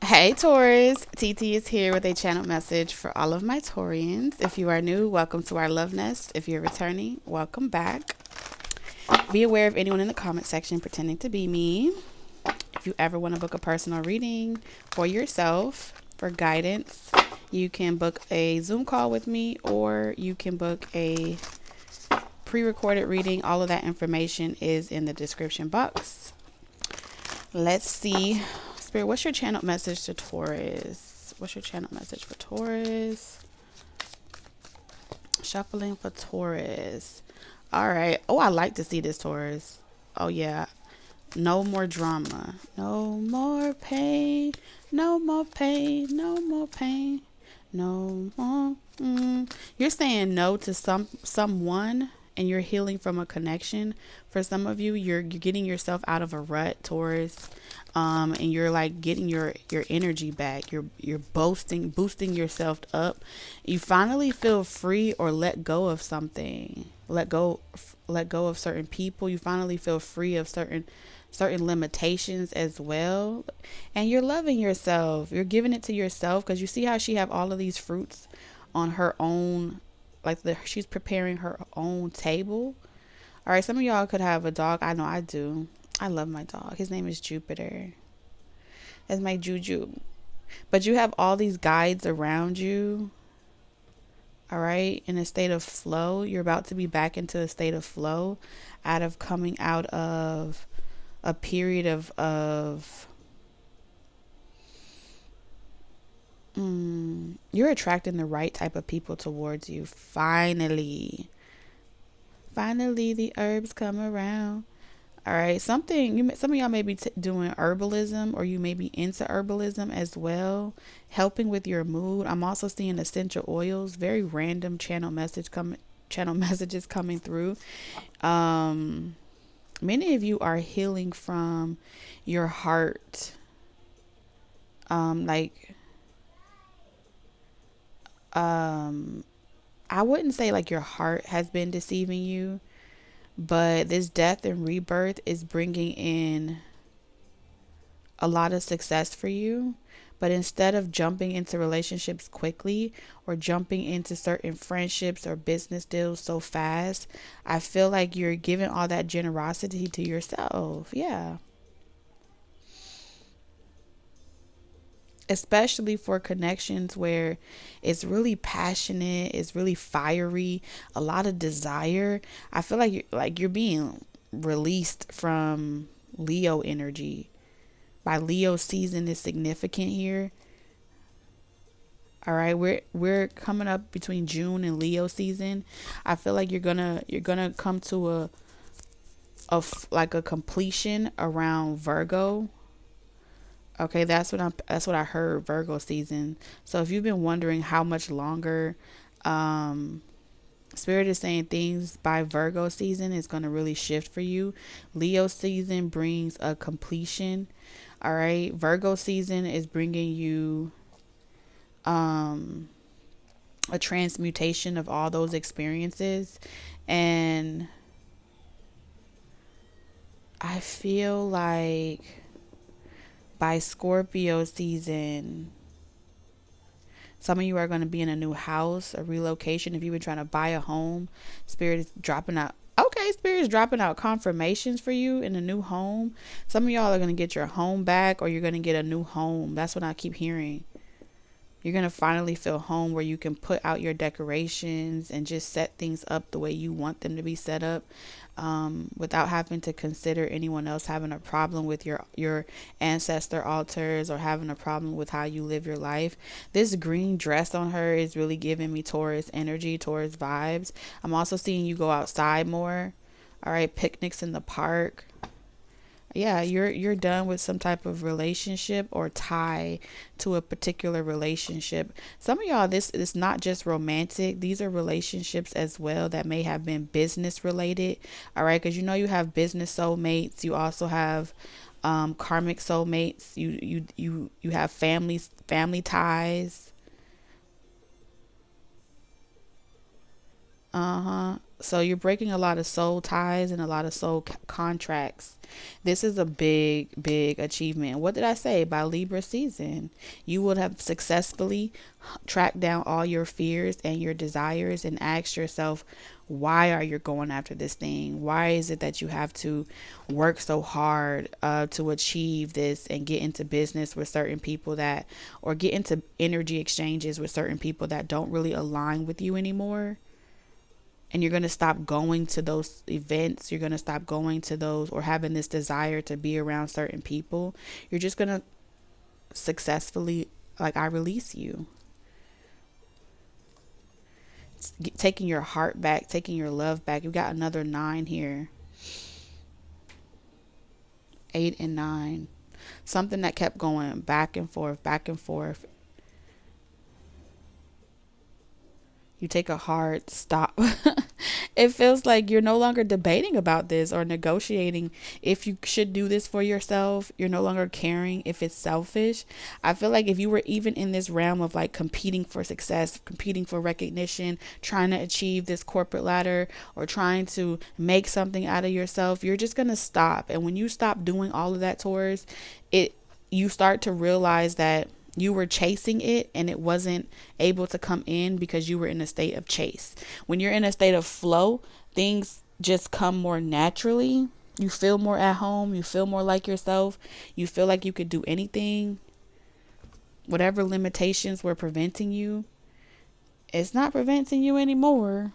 Hey Taurus, TT is here with a channel message for all of my Taurians. If you are new, welcome to our love nest. If you're returning, welcome back. Be aware of anyone in the comment section pretending to be me. If you ever want to book a personal reading for yourself for guidance, you can book a Zoom call with me or you can book a pre-recorded reading. All of that information is in the description box. Let's see. Spirit, what's your channel message to Taurus? What's your channel message for Taurus? Shuffling for Taurus. All right. Oh, I like to see this, Taurus. Oh, yeah. No more drama. No more pain. No more pain. No more pain. No more. You're saying no to someone and you're healing from a connection. For some of you, you're getting yourself out of a rut, Taurus. And you're like getting your energy back. You're boosting yourself up. You finally feel free or let go of something. Let go of certain people. You finally feel free of certain limitations as well, and you're loving yourself. You're giving it to yourself because you see how she have all of these fruits on her own, like she's preparing her own table. All right, some of y'all could have a dog. I know I do. I love my dog. His name is Jupiter. That's my Juju. But you have all these guides around you. All right, in a state of flow. You're about to be back into a state of flow, coming out of a period of you're attracting the right type of people towards you. Finally the herbs come around. All right, some of y'all may be doing herbalism, or you may be into herbalism as well, helping with your mood. I'm also seeing essential oils. Very random channel messages coming through. Many of you are healing from your heart. Like I wouldn't say like your heart has been deceiving you, but this death and rebirth is bringing in a lot of success for you. But instead of jumping into relationships quickly or jumping into certain friendships or business deals so fast, I feel like you're giving all that generosity to yourself. Yeah. Especially for connections where it's really passionate, it's really fiery, a lot of desire. I feel like you're being released from Leo energy. By Leo season is significant here. All right, we're coming up between June and Leo season. I feel like you're gonna come to like a completion around Virgo. Okay, that's what I heard, Virgo season. So if you've been wondering how much longer, um Spirit is saying things by Virgo season is going to really shift for you. Leo season brings a completion. All right, Virgo season is bringing you um a transmutation of all those experiences, and I feel like by Scorpio season, some of you are going to be in a new house, a relocation. If you've been trying to buy a home, Spirit is dropping out. Okay, Spirit is dropping out confirmations for you in a new home. Some of y'all are going to get your home back, or you're going to get a new home. That's what I keep hearing. You're going to finally feel home where you can put out your decorations and just set things up the way you want them to be set up, without having to consider anyone else having a problem with your ancestor altars or having a problem with how you live your life. This green dress on her is really giving me Taurus energy, Taurus vibes. I'm also seeing you go outside more. All right, picnics in the park. Yeah, you're done with some type of relationship or tie to a particular relationship. Some of y'all, this is not just romantic. These are relationships as well that may have been business related. All right, because you know you have business soulmates. You also have karmic soulmates. You have family ties. Uh huh. So you're breaking a lot of soul ties and a lot of soul contracts. This is a big, big achievement. What did I say? By Libra season, you would have successfully tracked down all your fears and your desires and asked yourself, why are you going after this thing? Why is it that you have to work so hard to achieve this and get into business with certain people that, or get into energy exchanges with certain people that don't really align with you anymore? And you're going to stop going to those events. You're going to stop going to those, or having this desire to be around certain people. You're just going to successfully, like, I release you. Taking your heart back, taking your love back. You got another 9 here. 8 and 9. Something that kept going back and forth, back and forth. You take a hard stop. It feels like you're no longer debating about this or negotiating if you should do this for yourself. You're no longer caring if it's selfish. I feel like if you were even in this realm of like competing for success, competing for recognition, trying to achieve this corporate ladder, or trying to make something out of yourself, you're just going to stop. And when you stop doing all of that, Taurus, you start to realize that you were chasing it and it wasn't able to come in because you were in a state of chase. When you're in a state of flow, things just come more naturally. You feel more at home. You feel more like yourself. You feel like you could do anything. Whatever limitations were preventing you, it's not preventing you anymore.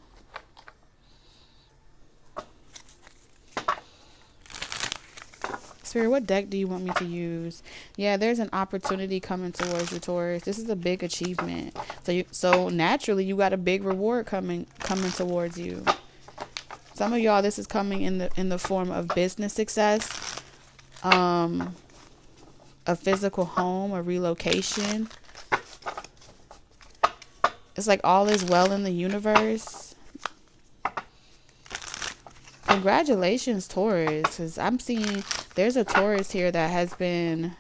Spirit, what deck do you want me to use? Yeah, there's an opportunity coming towards you, Taurus. This is a big achievement. So naturally, you got a big reward coming towards you. Some of y'all, this is coming in the form of business success, a physical home, a relocation. It's like all is well in the universe. Congratulations, Taurus, because I'm seeing there's a Taurus here that has been,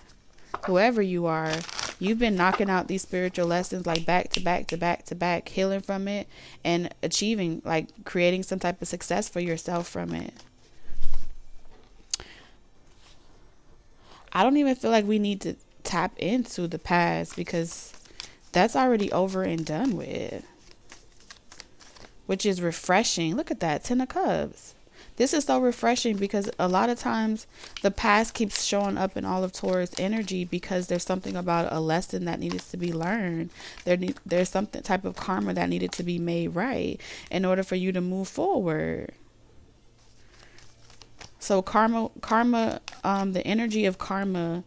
whoever you are, you've been knocking out these spiritual lessons like back to back to back to back, healing from it and achieving, like creating some type of success for yourself from it. I don't even feel like we need to tap into the past because that's already over and done with, which is refreshing. Look at that, 10 of Cups. This is so refreshing because a lot of times the past keeps showing up in all of Taurus energy because there's something about a lesson that needed to be learned. There's something type of karma that needed to be made right in order for you to move forward. So the energy of karma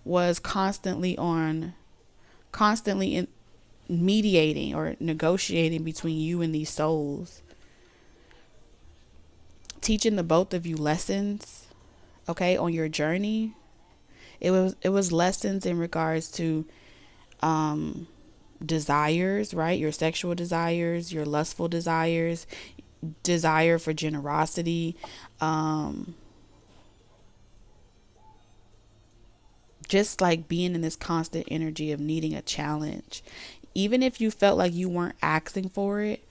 was constantly mediating or negotiating between you and these souls, teaching the both of you lessons, okay, on your journey. It was lessons in regards to desires, right? Your sexual desires, your lustful desires, desire for generosity, just like being in this constant energy of needing a challenge. Even if you felt like you weren't asking for it,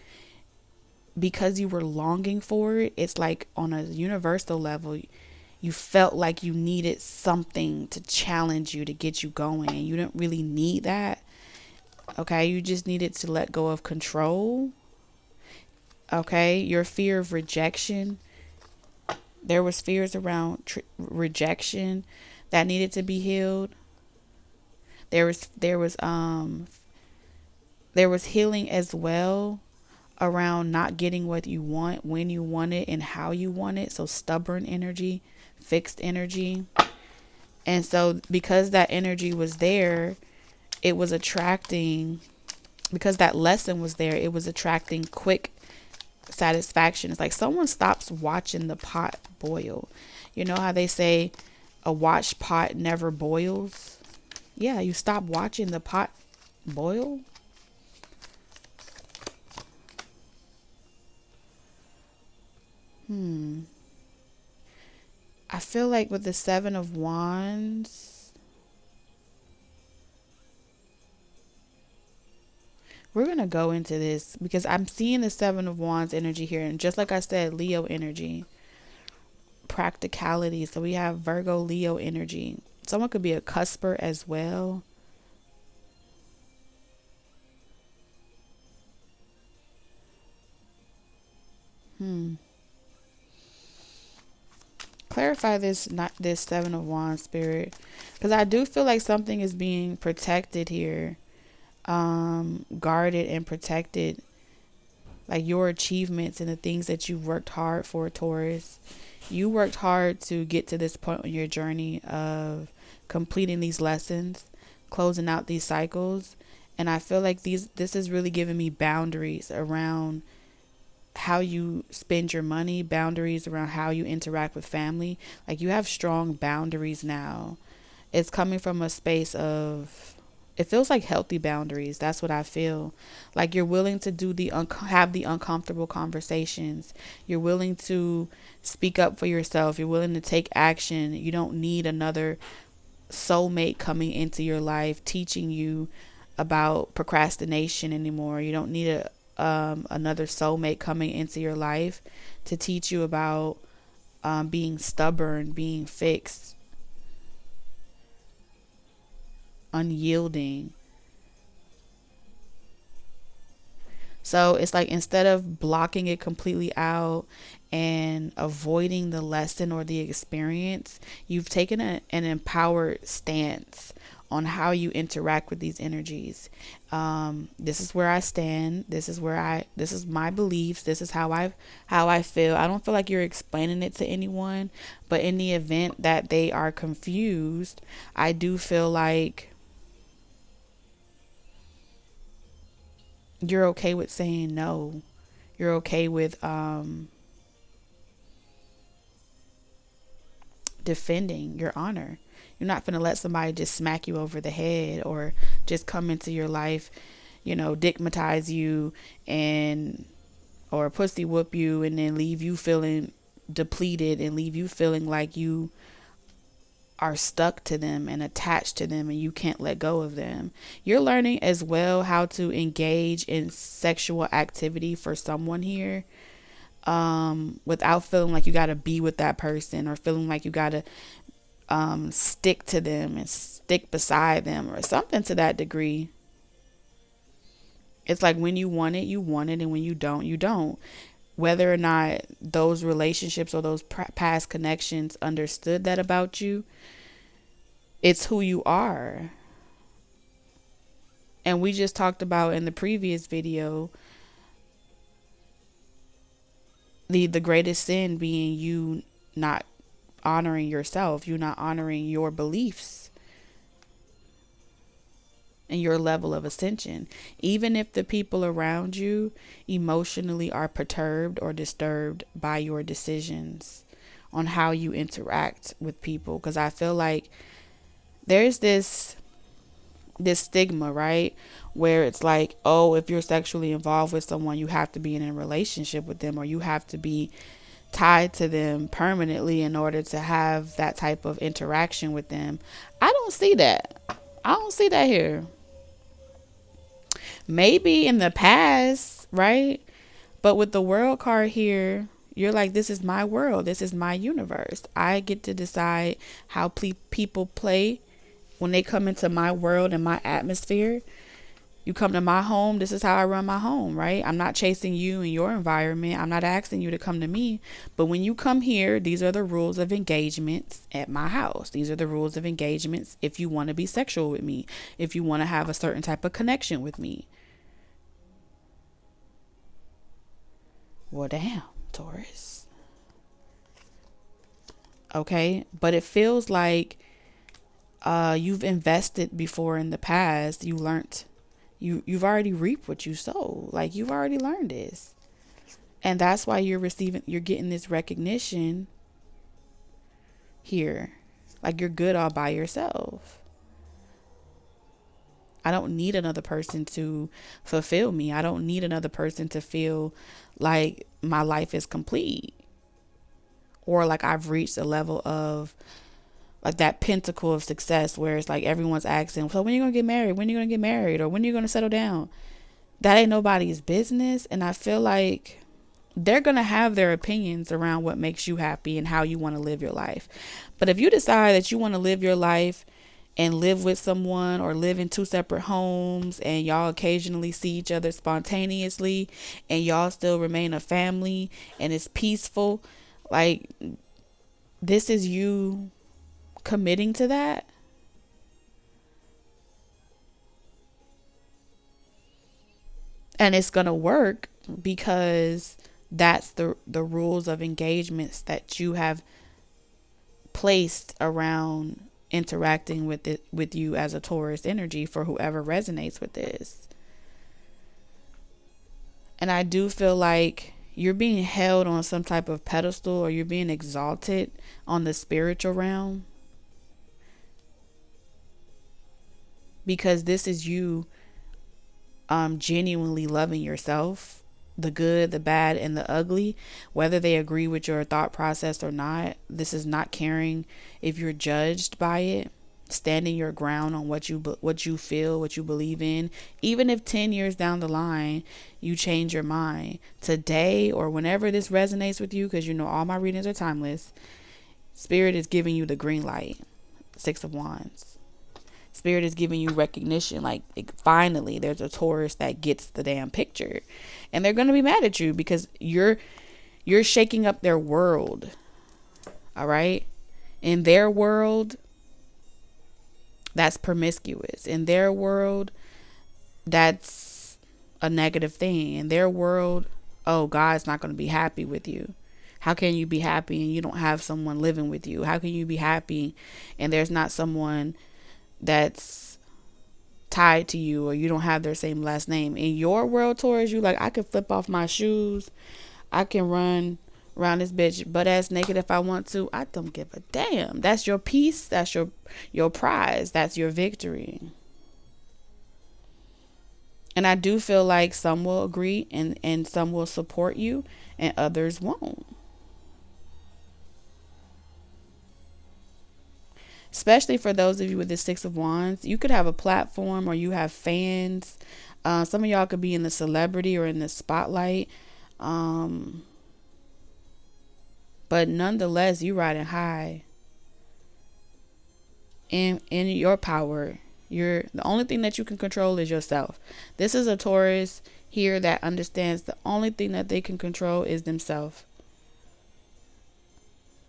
because you were longing for it, it's like on a universal level, you felt like you needed something to challenge you, to get you going, and you didn't really need that. Okay, you just needed to let go of control. Okay, your fear of rejection. There was fears around rejection that needed to be healed. There was healing as well around not getting what you want, when you want it, and how you want it. So stubborn energy, fixed energy. And so because that energy was there, it was attracting, because that lesson was there, it was attracting quick satisfaction. It's like someone stops watching the pot boil. You know how they say a watched pot never boils? Yeah, you stop watching the pot boil. I feel like with the 7 of Wands, we're going to go into this because I'm seeing the Seven of Wands energy here. And just like I said, Leo energy, practicality. So we have Virgo, Leo energy. Someone could be a cusper as well. Clarify this, not this Seven of Wands, Spirit, because I do feel like something is being protected here, guarded and protected, like your achievements and the things that you've worked hard for, Taurus. You worked hard to get to this point on your journey of completing these lessons, closing out these cycles, and I feel like this is really giving me boundaries around how you spend your money, boundaries around how you interact with family. Like you have strong boundaries now. It's coming from a space of, it feels like healthy boundaries. That's what I feel. Like you're willing to do have the uncomfortable conversations. You're willing to speak up for yourself. You're willing to take action. You don't need another soulmate coming into your life teaching you about procrastination anymore. You don't need another soulmate coming into your life to teach you about being stubborn, being fixed, unyielding. So it's like instead of blocking it completely out and avoiding the lesson or the experience, you've taken an empowered stance on how you interact with these energies. This is where I stand. This is my beliefs. This is how I feel. I don't feel like you're explaining it to anyone, but in the event that they are confused, I do feel like you're okay with saying no. You're okay with defending your honor. You're not going to let somebody just smack you over the head or just come into your life, digmatize you or pussy whoop you and then leave you feeling depleted and leave you feeling like you are stuck to them and attached to them and you can't let go of them. You're learning as well how to engage in sexual activity for someone here, without feeling like you got to be with that person or feeling like you got to stick to them and stick beside them or something to that degree. It's like when you want it, you want it, and when you don't, you don't. Whether or not those relationships or those past connections understood that about you, it's who you are. And we just talked about in the previous video the greatest sin being you not honoring yourself, you not honoring your beliefs and your level of ascension. Even if the people around you emotionally are perturbed or disturbed by your decisions on how you interact with people. Because I feel like there's this stigma, right? Where it's like, oh, if you're sexually involved with someone, you have to be in a relationship with them or you have to be tied to them permanently in order to have that type of interaction with them. I don't see that. I don't see that here. Maybe in the past, right? But with the world card here, you're like, this is my world. This is my universe. I get to decide how people play when they come into my world and my atmosphere. You come to my home, this is how I run my home, right? I'm not chasing you and your environment. I'm not asking you to come to me. But when you come here, these are the rules of engagements at my house. These are the rules of engagements if you want to be sexual with me, if you want to have a certain type of connection with me. Well, damn, Taurus. Okay, but it feels like you've invested before in the past. You learned. You've already reaped what you sow. Like you've already learned this. And that's why you're getting this recognition here. Like you're good all by yourself. I don't need another person to fulfill me. I don't need another person to feel like my life is complete. Or like I've reached a level of like that pinnacle of success where it's like everyone's asking, so when are you going to get married? When are you going to get married? Or when are you going to settle down? that ain't nobody's business. And I feel like they're going to have their opinions around what makes you happy and how you want to live your life. But if you decide that you want to live your life and live with someone or live in two separate homes and y'all occasionally see each other spontaneously and y'all still remain a family and it's peaceful, like, this is you committing to that. And it's going to work because that's the rules of engagements that you have placed around interacting with it, with you as a Taurus energy, for whoever resonates with this. And I do feel like you're being held on some type of pedestal, or you're being exalted on the spiritual realm, because this is you genuinely loving yourself, the good, the bad, and the ugly, whether they agree with your thought process or not. This is not caring if you're judged by it, standing your ground on what you feel, what you believe in. Even if 10 years down the line you change your mind, today or whenever this resonates with you, because you know all my readings are timeless, Spirit is giving you the green light. 6 of Wands. Spirit is giving you recognition, like, finally there's a Taurus that gets the damn picture. And they're going to be mad at you because you're shaking up their world. All right? In their world, that's promiscuous. In their world, that's a negative thing. In their world, oh, God's not going to be happy with you. How can you be happy and you don't have someone living with you? How can you be happy and there's not someone that's tied to you, or you don't have their same last name? In your world, Taurus, you like, I could flip off my shoes, I can run around this bitch butt ass naked if I want to. I don't give a damn. That's your peace. That's your prize. That's your victory. And I do feel like some will agree and some will support you and others won't. Especially for those of you with the 6 of Wands, you could have a platform or you have fans. Some of y'all could be in the celebrity or in the spotlight. But nonetheless, you riding high in your power. The only thing that you can control is yourself. This is a Taurus here that understands the only thing that they can control is themselves.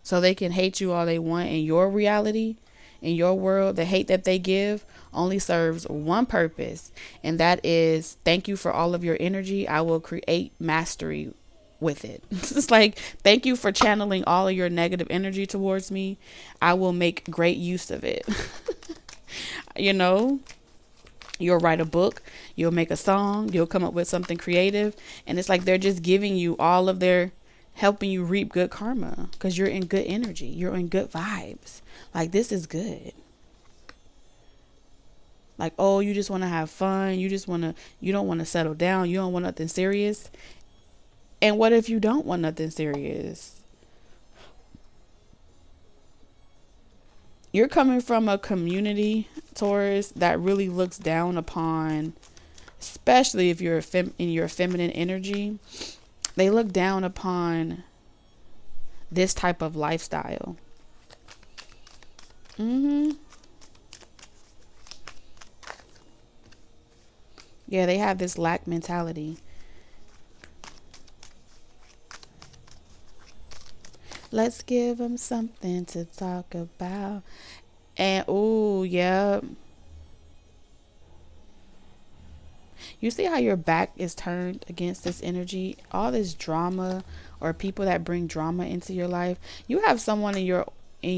So they can hate you all they want in your reality. In your world, the hate that they give only serves one purpose, and that is, thank you for all of your energy. I will create mastery with it. It's like, thank you for channeling all of your negative energy towards me. I will make great use of it. You know, you'll write a book, you'll make a song, you'll come up with something creative, and it's like they're just giving you all of their, helping you reap good karma because you're in good energy, you're in good vibes. Like, this is good. Like, oh, you just want to have fun, you don't want to settle down, you don't want nothing serious. And what if you don't want nothing serious? You're coming from a community, Taurus, that really looks down upon, especially if you're in your feminine energy, they look down upon this type of lifestyle. Yeah, they have this lack mentality. Let's give them something to talk about. And, oh, yeah. You see how your back is turned against this energy? All this drama, or people that bring drama into your life. You have someone in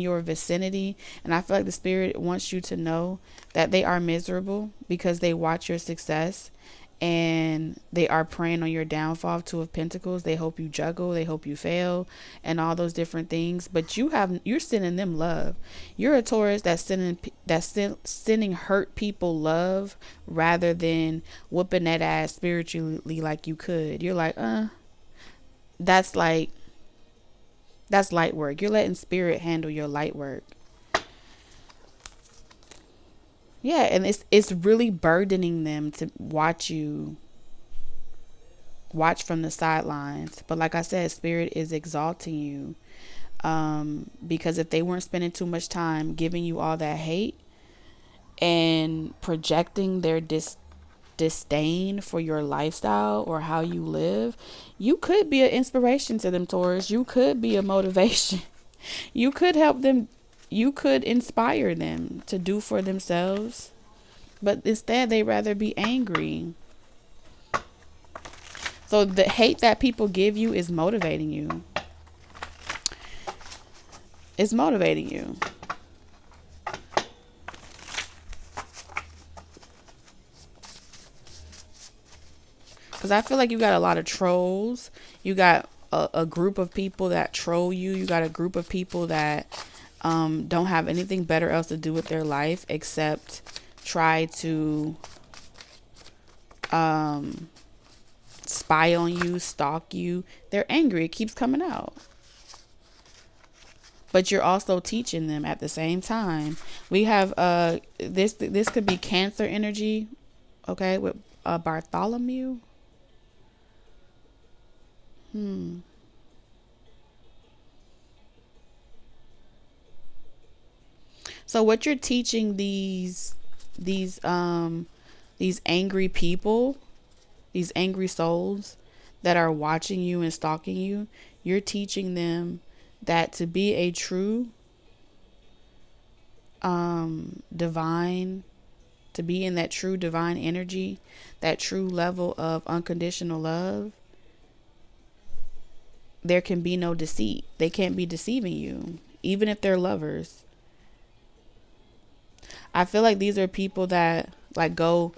your vicinity, and I feel like the Spirit wants you to know that they are miserable because they watch your success and they are preying on your downfall. 2 of Pentacles. They hope you juggle, they hope you fail, and all those different things. But you're sending them love. You're a Taurus that's sending hurt people love rather than whooping that ass spiritually like you could. You're like, that's light work. You're letting Spirit handle your light work. Yeah, and it's really burdening them to watch you watch from the sidelines. But like I said, spirit is exalting you. Because if they weren't spending too much time giving you all that hate and projecting their disdain for your lifestyle or how you live, you could be an inspiration to them, Taurus. You could be a motivation. You could help them. You could inspire them to do for themselves. But instead, they rather be angry. So the hate that people give you is motivating you. It's motivating you. Because I feel like you got a lot of trolls. You got a group of people that troll you. You got a group of people that don't have anything better else to do with their life except try to spy on you, stalk you. They're angry. It keeps coming out. But you're also teaching them at the same time. We have this could be Cancer energy, okay, with Bartholomew. So what you're teaching these angry people, these angry souls that are watching you and stalking you, you're teaching them that to be a true divine, to be in that true divine energy, that true level of unconditional love, there can be no deceit. They can't be deceiving you, even if they're lovers. I feel like these are people that like go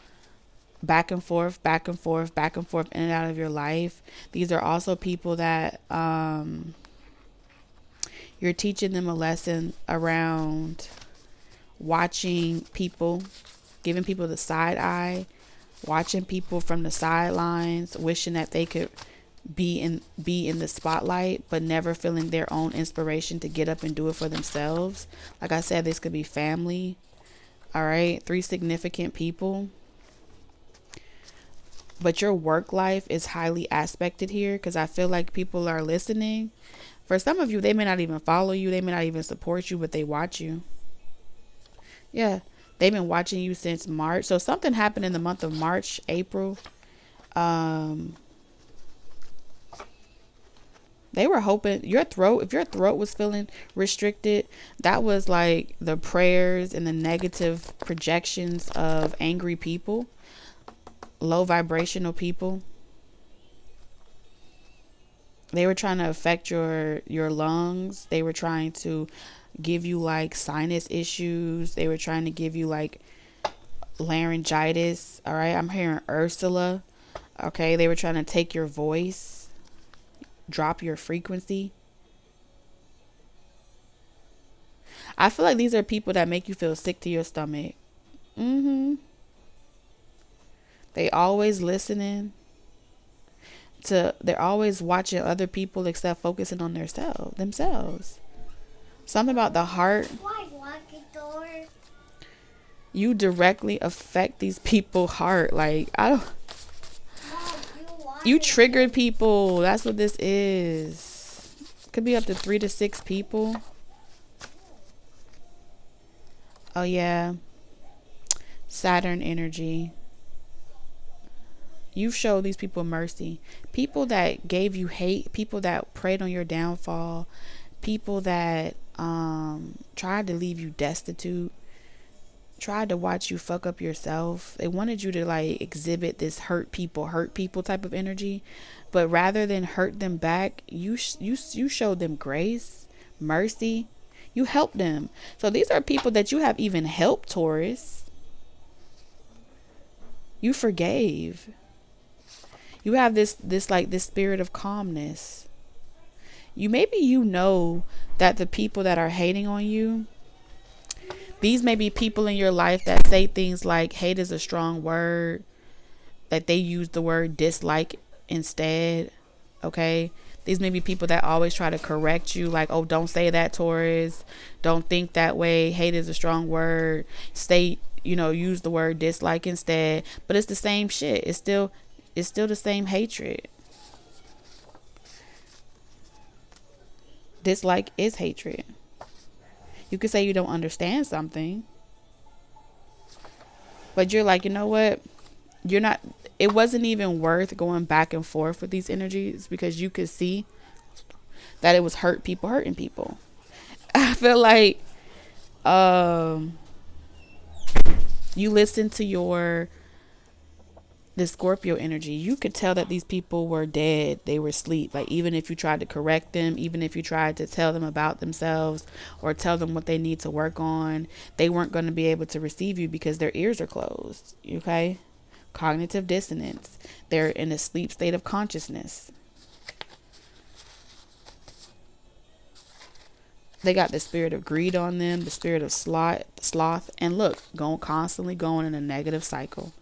back and forth, back and forth, back and forth in and out of your life. These are also people that you're teaching them a lesson around watching people, giving people the side eye, watching people from the sidelines, wishing that they could be in the spotlight, but never feeling their own inspiration to get up and do it for themselves. Like I said, this could be family. All right, 3 significant people. But your work life is highly aspected here because I feel like people are listening. For some of you, they may not even follow you. They may not even support you, but they watch you. Yeah, they've been watching you since March. So something happened in the month of March, April. They were hoping if your throat was feeling restricted, that was like the prayers and the negative projections of angry people, low vibrational people. They were trying to affect your lungs. They were trying to give you like sinus issues. They were trying to give you like laryngitis. All right, I'm hearing Ursula. Okay, they were trying to take your voice, drop your frequency. I feel like these are people that make you feel sick to your stomach. They always listening they're always watching other people except focusing on themselves. Something about the heart. You directly affect these people's heart. Like, I don't. You triggered people. That's what this is. Could be up to 3 to 6 people. Oh yeah. Saturn energy. You showed these people mercy. People that gave you hate. People that preyed on your downfall. People that tried to leave you destitute. Tried to watch you fuck up yourself. They wanted you to like exhibit this hurt people type of energy, but rather than hurt them back, you showed them grace, mercy. You helped them. So these are people that you have even helped, Taurus. You forgave. You have this spirit of calmness. You know that the people that are hating on you, these may be people in your life that say things like hate is a strong word, that they use the word dislike instead. Okay. These may be people that always try to correct you. Like, oh, don't say that, Taurus. Don't think that way. Hate is a strong word. Use the word dislike instead. But it's the same shit. It's still the same hatred. Dislike is hatred. You could say you don't understand something, but you're like, you know what? You're not, it wasn't even worth going back and forth with these energies because you could see that it was hurting people. I feel like um you listen to your the Scorpio energy, you could tell that these people were dead. They were asleep. Like, even if you tried to correct them, even if you tried to tell them about themselves or tell them what they need to work on, they weren't going to be able to receive you because their ears are closed. Okay? Cognitive dissonance. They're in a sleep state of consciousness. They got the spirit of greed on them, the spirit of sloth, and look, constantly going in a negative cycle.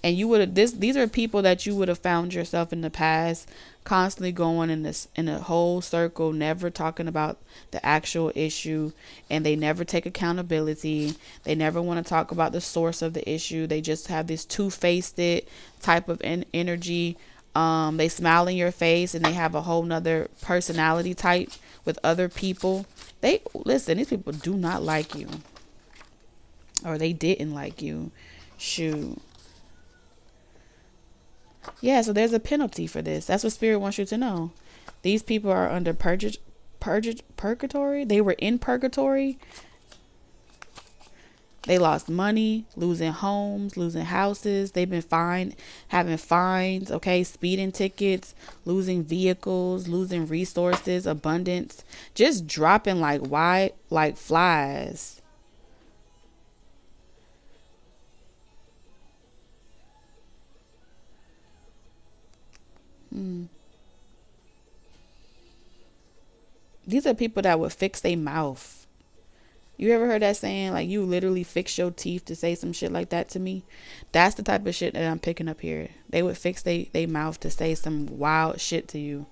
And you would have these are people that you would have found yourself in the past constantly going in a whole circle, never talking about the actual issue, and they never take accountability. They never want to talk about the source of the issue. They just have this two-faced type of energy. They smile in your face and they have a whole nother personality type with other people. They listen, these people do not like you, or they didn't like you. Shoot. Yeah, so there's a penalty for this. That's what Spirit wants you to know. These people are under purgatory. They were in purgatory. They lost money, losing homes, losing houses. They've been having fines, okay, speeding tickets, losing vehicles, losing resources, abundance, just dropping like flies. These are people that would fix their mouth. You ever heard that saying, like, you literally fix your teeth to say some shit like that to me? That's the type of shit that I'm picking up here. They would fix their mouth to say some wild shit to you.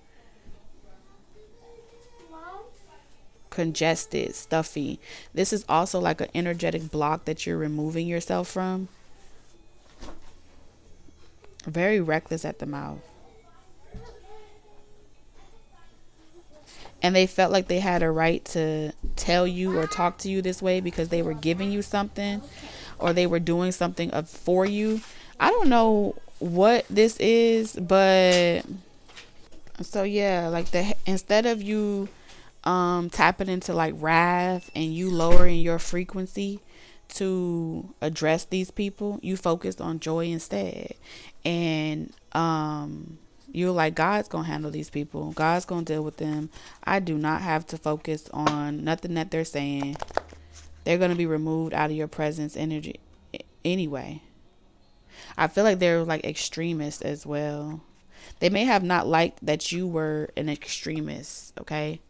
Congested, stuffy. This is also like an energetic block that you're removing yourself from. Very reckless at the mouth. And they felt like they had a right to tell you or talk to you this way because they were giving you something or they were doing something for you. I don't know what this is, but so yeah, like instead of you tapping into like wrath and you lowering your frequency to address these people, you focused on joy instead. And you're like, God's gonna handle these people. God's gonna deal with them. I do not have to focus on nothing that they're saying. They're gonna be removed out of your presence energy anyway. I feel like they're like extremists as well. They may have not liked that you were an extremist, okay?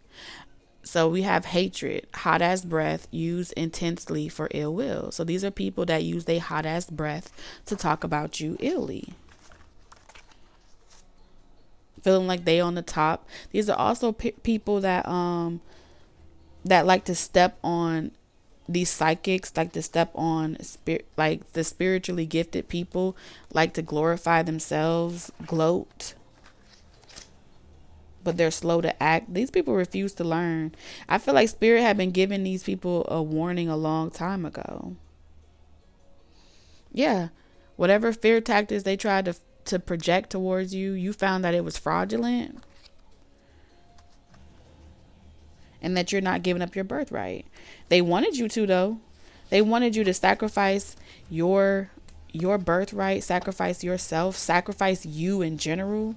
So we have hatred, hot ass breath used intensely for ill will. So these are people that use their hot ass breath to talk about you illy. Feeling like they on the top. These are also people that like to step on these psychics, like to step on like the spiritually gifted people, like to glorify themselves, gloat, but they're slow to act. These people refuse to learn. I feel like Spirit had been giving these people a warning a long time ago. Yeah, whatever fear tactics they tried to project towards you, you found that it was fraudulent and that you're not giving up your birthright. They wanted you to, though. They wanted you to sacrifice your birthright, sacrifice yourself, sacrifice you in general.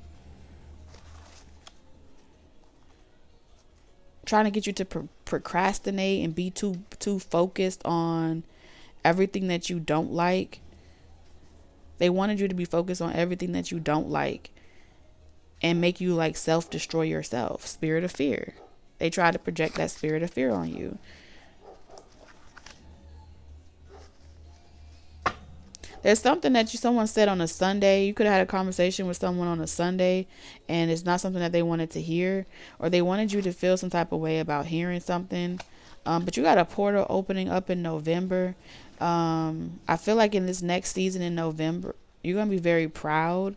Trying to get you to procrastinate and be too focused on everything that you don't like. They wanted you to be focused on everything that you don't like and make you like self-destroy yourself. Spirit of fear. They try to project that spirit of fear on you. There's something that someone said on a Sunday. You could have had a conversation with someone on a Sunday and it's not something that they wanted to hear, or they wanted you to feel some type of way about hearing something. But you got a portal opening up in November. I feel like in this next season in November, you're going to be very proud.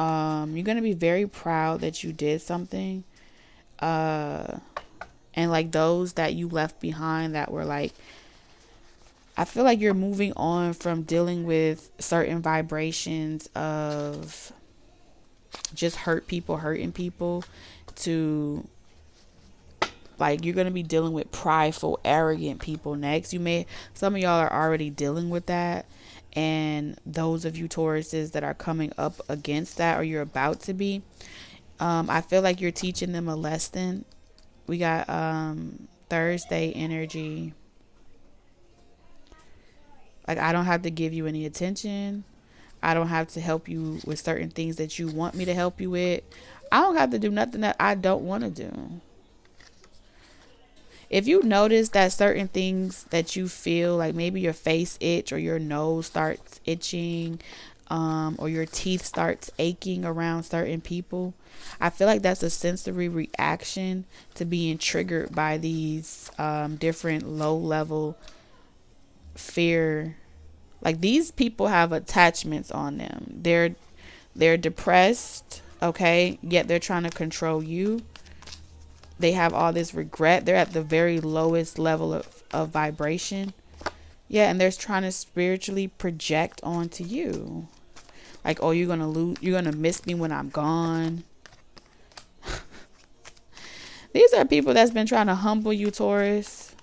You're going to be very proud that you did something. And like those that you left behind that were like, I feel like you're moving on from dealing with certain vibrations of just hurting people to like you're going to be dealing with prideful, arrogant people next. Some of y'all are already dealing with that. And those of you Tauruses that are coming up against that, or you're about to be, I feel like you're teaching them a lesson. We got Thursday energy. Like, I don't have to give you any attention. I don't have to help you with certain things that you want me to help you with. I don't have to do nothing that I don't want to do. If you notice that certain things that you feel like maybe your face itch or your nose starts itching, or your teeth starts aching around certain people, I feel like that's a sensory reaction to being triggered by these different low level fear. Like, these people have attachments on them. They're depressed, okay, yet they're trying to control you. They have all this regret. They're at the very lowest level of vibration. Yeah, and they're trying to spiritually project onto you. Like, oh, you're gonna miss me when I'm gone. These are people that's been trying to humble you, Taurus.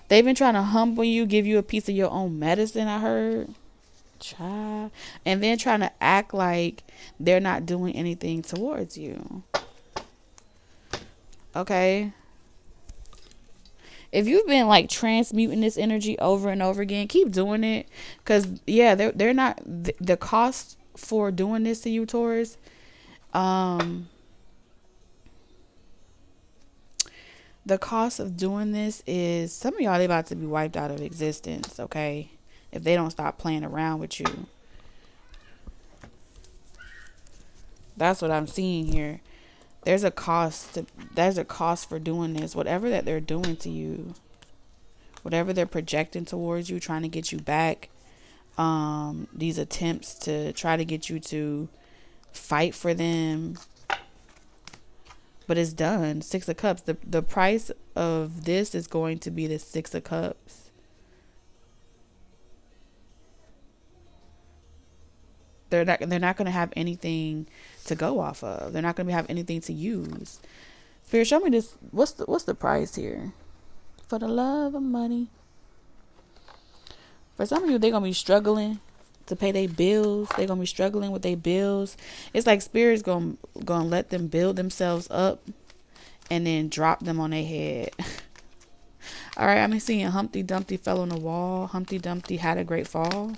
They've been trying to humble you, give you a piece of your own medicine, I heard. Child. And then trying to act like they're not doing anything towards you. Okay. If you've been like transmuting this energy over and over again, keep doing it. Because, yeah, they're not, the cost for doing this to you, Taurus, the cost of doing this is some of y'all, they about to be wiped out of existence, okay? If they don't stop playing around with you. That's what I'm seeing here. There's a cost for doing this. Whatever that they're doing to you, whatever they're projecting towards you, trying to get you back, these attempts to try to get you to fight for them. But it's done. 6 of Cups. The price of this is going to be the 6 of Cups. They're not going to have anything to go off of. They're not going to have anything to use. Spirit, show me this. What's the price here? For the love of money. For some of you, they're going to be struggling to pay their bills. They're going to be struggling with their bills. It's like Spirit's going to let them build themselves up and then drop them on their head. All right, I'm seeing Humpty Dumpty fell on the wall. Humpty Dumpty had a great fall.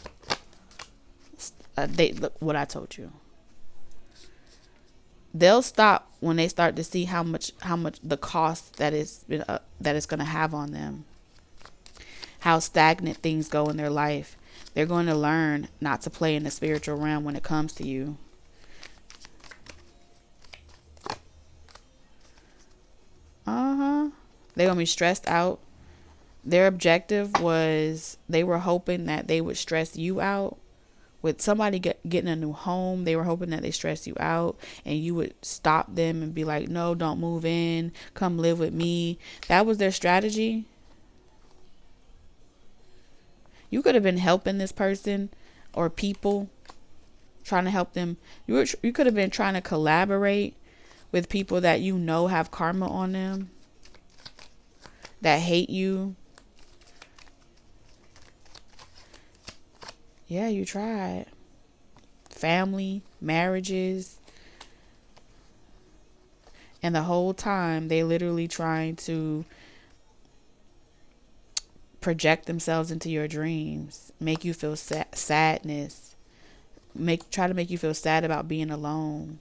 Look what I told you. They'll stop when they start to see how much the cost that it's going to have on them. How stagnant things go in their life. They're going to learn not to play in the spiritual realm when it comes to you. They're going to be stressed out. Their objective was, they were hoping that they would stress you out. With somebody getting a new home, they were hoping that they stress you out and you would stop them and be like, no, don't move in. Come live with me. That was their strategy. You could have been helping this person or people, trying to help them. You could have been trying to collaborate with people that you know have karma on them, that hate you. Yeah, you tried. Family, marriages. And the whole time, they literally trying to project themselves into your dreams. Make you feel sadness. Try to make you feel sad about being alone.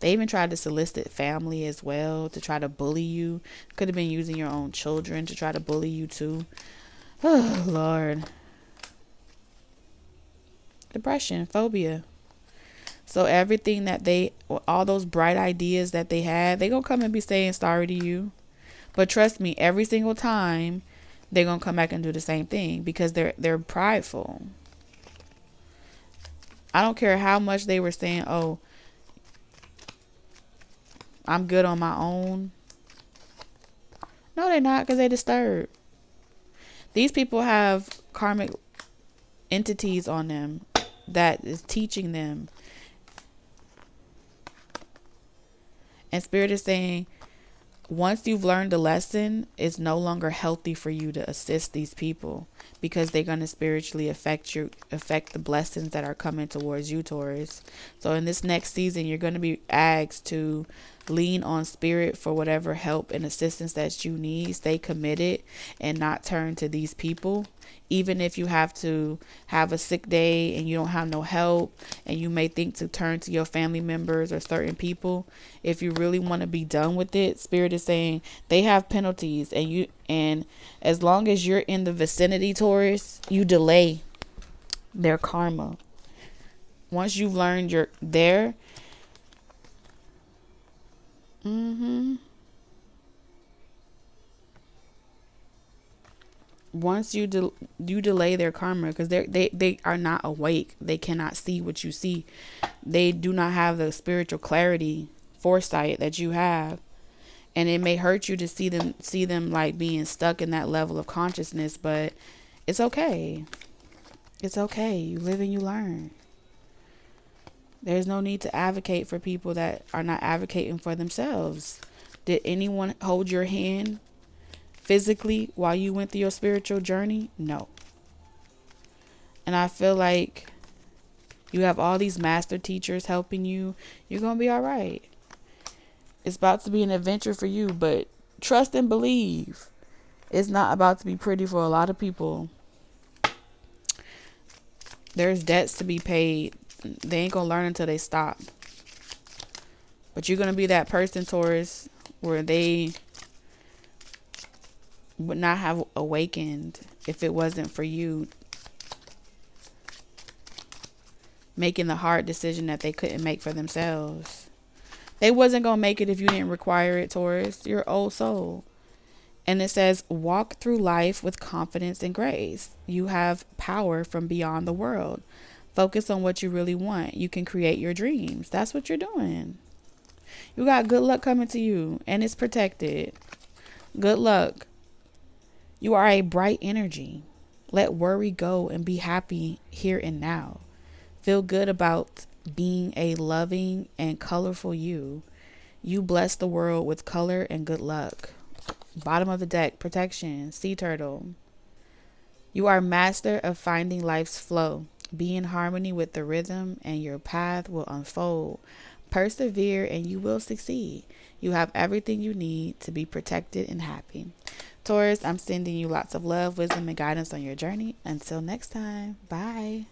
They even tried to solicit family as well to try to bully you. Could have been using your own children to try to bully you too. Oh, Lord. Depression, phobia. So everything that all those bright ideas that they had, they gonna come and be saying sorry to you. But trust me, every single time they're gonna come back and do the same thing because they're prideful. I don't care how much they were saying, oh, I'm good on my own. No, they're not, because they disturbed. These people have karmic entities on them that is teaching them. And Spirit is saying, once you've learned the lesson, it's no longer healthy for you to assist these people, because they're going to spiritually affect the blessings that are coming towards you, Taurus. So in this next season, you're going to be asked to lean on Spirit for whatever help and assistance that you need. Stay committed and not turn to these people. Even if you have to have a sick day and you don't have no help, and you may think to turn to your family members or certain people, if you really want to be done with it, Spirit is saying they have penalties, and as long as you're in the vicinity, Taurus, you delay their karma. Once you've learned you're there, once you delay their karma, because they are not awake. They cannot see what you see. They do not have the spiritual clarity, foresight that you have, and it may hurt you to see them like being stuck in that level of consciousness. But it's okay. It's okay. You live and you learn. There's no need to advocate for people that are not advocating for themselves. Did anyone hold your hand physically while you went through your spiritual journey? No. And I feel like you have all these master teachers helping you. You're going to be all right. It's about to be an adventure for you, but trust and believe. It's not about to be pretty for a lot of people. There's debts to be paid. They ain't going to learn until they stop. But you're going to be that person, Taurus, where they would not have awakened if it wasn't for you making the hard decision that they couldn't make for themselves. They wasn't going to make it if you didn't require it, Taurus. You're an old soul. And it says, walk through life with confidence and grace. You have power from beyond the world. Focus on what you really want. You can create your dreams. That's what you're doing. You got good luck coming to you, and it's protected. Good luck. You are a bright energy. Let worry go and be happy here and now. Feel good about being a loving and colorful you. You bless the world with color and good luck. Bottom of the deck, protection, sea turtle. You are master of finding life's flow. Be in harmony with the rhythm and your path will unfold. Persevere and you will succeed. You have everything you need to be protected and happy. Taurus, I'm sending you lots of love, wisdom, and guidance on your journey. Until next time, bye.